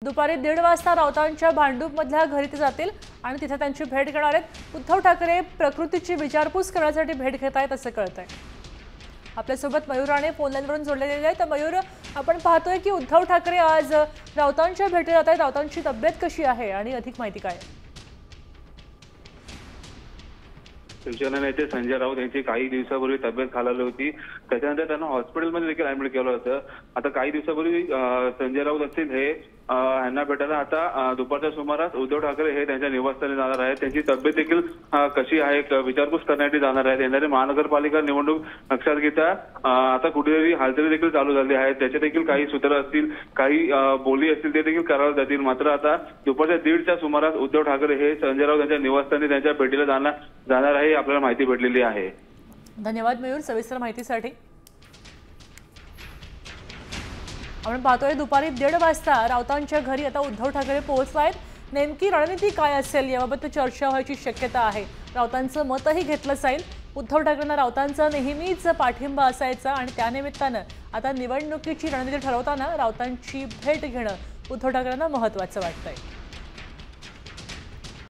दुपारी 1:30 वाजता राऊतांच्या भांडूपमधल्या घरी ते जातील आणि तिथे त्यांची भेट घेणार आहेत। उद्धव ठाकरे प्रकृतीची विचारपूस करण्यासाठी भेट घेत आहेत असं कळतंय। आपल्यासोबत मयूर राणे फोन लाईनवरून जोडलेले आहेत। तर मयूर, आपण पाहतोय की उद्धव ठाकरे आज राऊतांच्या भेटी जात आहेत। राऊतांची तब्येत कशी आहे आणि अधिक माहिती काय? शिवसेना नेते संजय राऊत यांची काही दिवसापूर्वी तब्येत खालावली होती। त्याच्यानंतर त्यांना हॉस्पिटलमध्ये देखील ऍडमिट केलं होतं। आता काही दिवसापूर्वी संजय राऊत असतील हे यांना भेटायला आता दुपारच्या सुमारास उद्धव ठाकरे हे त्यांच्या निवासस्थानी जाणार आहेत। त्यांची तब्येत देखील कशी आहे विचारपूस करण्यासाठी जाणार आहेत। येणारी महानगरपालिका निवडणूक लक्षात घेता आता कुठेतरी हालचाली देखील चालू झाली आहेत। त्याचे देखील काही सूत्र असतील, काही बोली असतील ते देखील करायला जातील। मात्र आता दुपारच्या 1:30च्या सुमारास उद्धव ठाकरे हे संजय राऊत यांच्या निवासस्थानी त्यांच्या भेटीला जाणार आहे, आपल्याला माहिती भेटलेली आहे। धन्यवाद मयूर सविस्तर माहितीसाठी। आपण पाहतोय दुपारी 1:30 वाजता राऊतांच्या घरी आता उद्धव ठाकरे पोहोचलायत। नेमकी रणनीती काय असेल याबाबत चर्चा व्हायची शक्यता आहे। राऊतांचं मतही घेतलं जाईल। उद्धव ठाकरेंना राऊतांचा नेहमीच पाठिंबा असायचा आणि त्यानिमित्तानं आता निवडणुकीची रणनीती ठरवताना राऊतांची भेट घेणं उद्धव ठाकरेंना महत्त्वाचं वाटतंय।